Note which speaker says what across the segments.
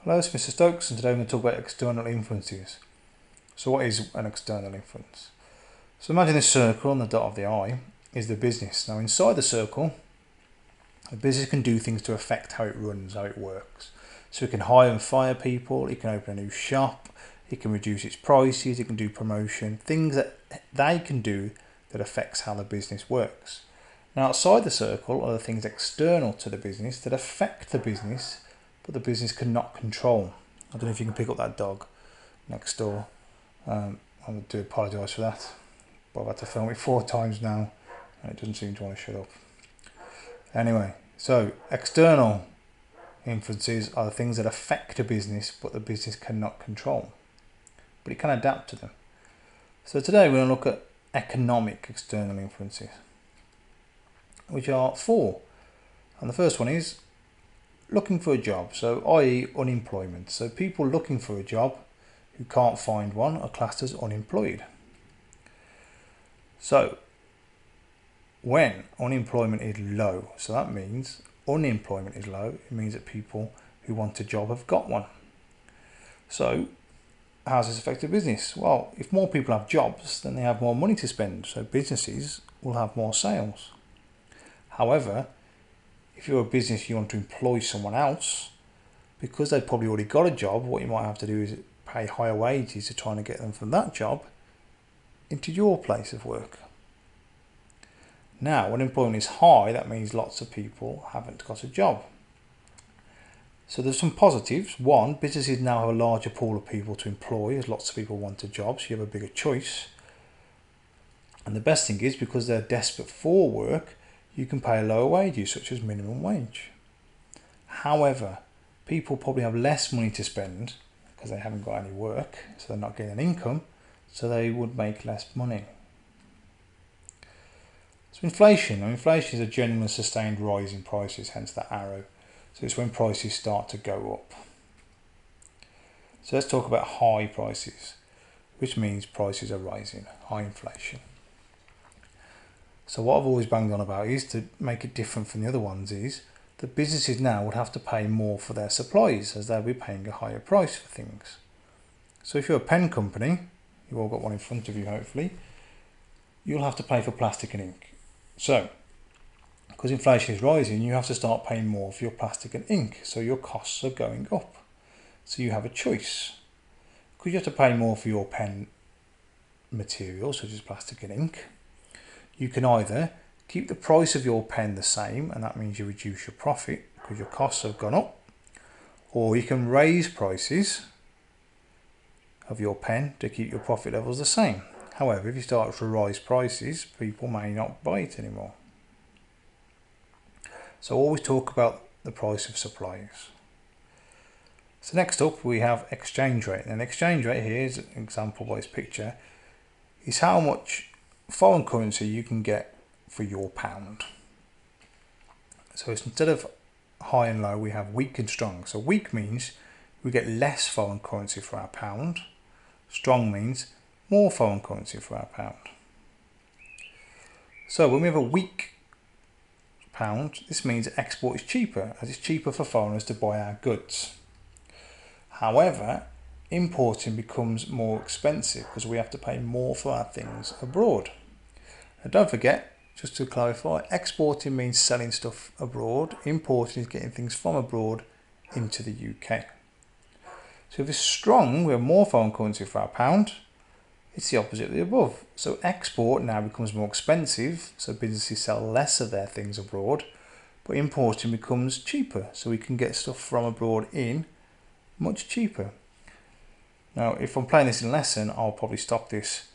Speaker 1: Hello, it's Mr. Stokes, and today I'm going to talk about external influences. So what is an external influence? So imagine this circle on the dot of the eye is the business. Now inside the circle, the business can do things to affect how it runs, how it works. So it can hire and fire people, it can open a new shop, it can reduce its prices, it can do promotion, things that they can do that affects how the business works. Now outside the circle are the things external to the business that affect the business, but the business cannot control. I don't know if you can pick up that dog next door. I do apologise for that, but I've had to film it 4 times now and it doesn't seem to want to shut up. Anyway, so external influences are the things that affect a business but the business cannot control, but it can adapt to them. So today we're going to look at economic external influences, which are 4. And the first one is looking for a job, so i.e. unemployment. So people looking for a job who can't find one are classed as unemployed. So when unemployment is low, so that means unemployment is low, it means that people who want a job have got one. So how does this affect a business? Well, if more people have jobs, then they have more money to spend, so businesses will have more sales. However, if you're a business, you want to employ someone else, because they've probably already got a job, what you might have to do is pay higher wages to try and get them from that job into your place of work. Now, when employment is high, that means lots of people haven't got a job. So there's some positives. One, businesses now have a larger pool of people to employ, as lots of people want a job, so you have a bigger choice. And the best thing is, because they're desperate for work, you can pay lower wages, such as minimum wage. However, people probably have less money to spend because they haven't got any work, so they're not getting an income, so they would make less money. So inflation. Now, inflation is a general and sustained rise in prices, hence that arrow. So it's when prices start to go up. So let's talk about high prices, which means prices are rising, high inflation. So what I've always banged on about is, to make it different from the other ones, is that businesses now would have to pay more for their supplies, as they'll be paying a higher price for things. So if you're a pen company, you've all got one in front of you hopefully, you'll have to pay for plastic and ink. So because inflation is rising, you have to start paying more for your plastic and ink, so your costs are going up. So you have a choice. Because you have to pay more for your pen material, such as plastic and ink, you can either keep the price of your pen the same, and that means you reduce your profit because your costs have gone up, or you can raise prices of your pen to keep your profit levels the same. However, if you start to rise prices, people may not buy it anymore. So always talk about the price of supplies. So next up we have exchange rate. And exchange rate here is an example by this picture, is how much foreign currency you can get for your pound. So it's, instead of high and low, we have weak and strong. So weak means we get less foreign currency for our pound. Strong means more foreign currency for our pound. So when we have a weak pound, this means export is cheaper, as it's cheaper for foreigners to buy our goods. However, importing becomes more expensive because we have to pay more for our things abroad. Now don't forget, just to clarify, exporting means selling stuff abroad, importing is getting things from abroad into the UK. So if it's strong, we have more foreign currency for our pound. It's the opposite of the above. So export now becomes more expensive, so businesses sell less of their things abroad, but importing becomes cheaper, so we can get stuff from abroad in much cheaper. Now, if I'm playing this in lesson, I'll probably stop this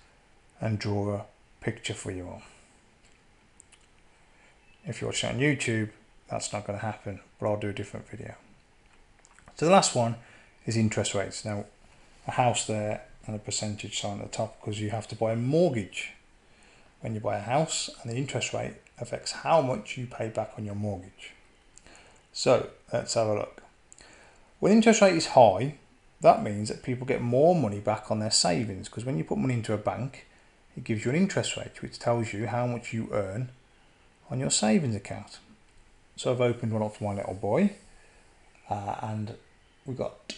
Speaker 1: and draw a picture for you all. If you're watching on YouTube, that's not going to happen, but I'll do a different video. So the last one is interest rates. Now, a house there and a percentage sign at the top, because you have to buy a mortgage when you buy a house, and the interest rate affects how much you pay back on your mortgage. So let's have a look. When interest rate is high, that means that people get more money back on their savings, because when you put money into a bank, it gives you an interest rate which tells you how much you earn on your savings account. So I've opened one up for my little boy, and we got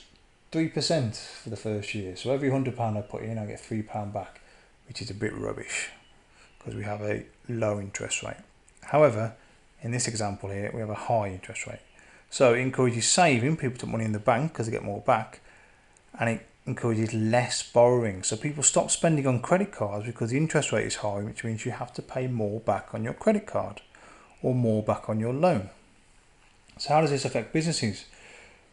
Speaker 1: 3% for the first year. So every £100 I put in, I get £3 back, which is a bit rubbish because we have a low interest rate. However, in this example here, we have a high interest rate. So it encourages saving. People put money in the bank because they get more back, and it encourages less borrowing. So people stop spending on credit cards because the interest rate is high, which means you have to pay more back on your credit card or more back on your loan. So how does this affect businesses?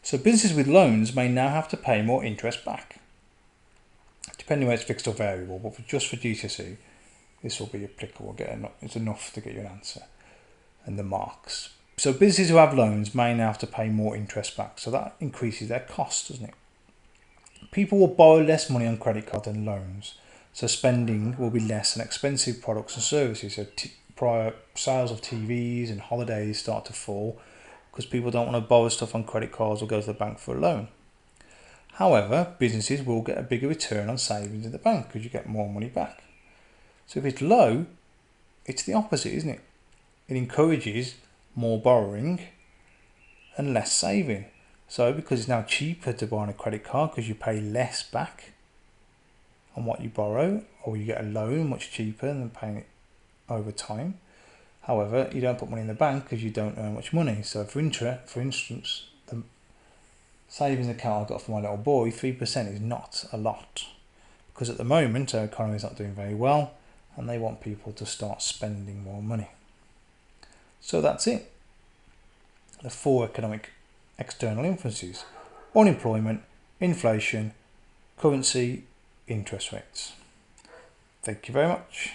Speaker 1: So businesses with loans may now have to pay more interest back, depending whether it's fixed or variable, but just for GCSE, this will be applicable. It's enough to get you an answer and the marks. So businesses who have loans may now have to pay more interest back, so that increases their costs, doesn't it? People will borrow less money on credit card than loans, so spending will be less on expensive products and services. So prior sales of TVs and holidays start to fall because people don't want to borrow stuff on credit cards or go to the bank for a loan. However, businesses will get a bigger return on savings in the bank because you get more money back. So if it's low, it's the opposite, isn't it? It encourages more borrowing and less saving. So because it's now cheaper to buy on a credit card because you pay less back on what you borrow, or you get a loan much cheaper than paying it over time. However, you don't put money in the bank because you don't earn much money. So for instance, the savings account I got for my little boy, 3% is not a lot, because at the moment our economy is not doing very well and they want people to start spending more money. So that's it. The 4 economic external influences: unemployment, inflation, currency, interest rates. Thank you very much.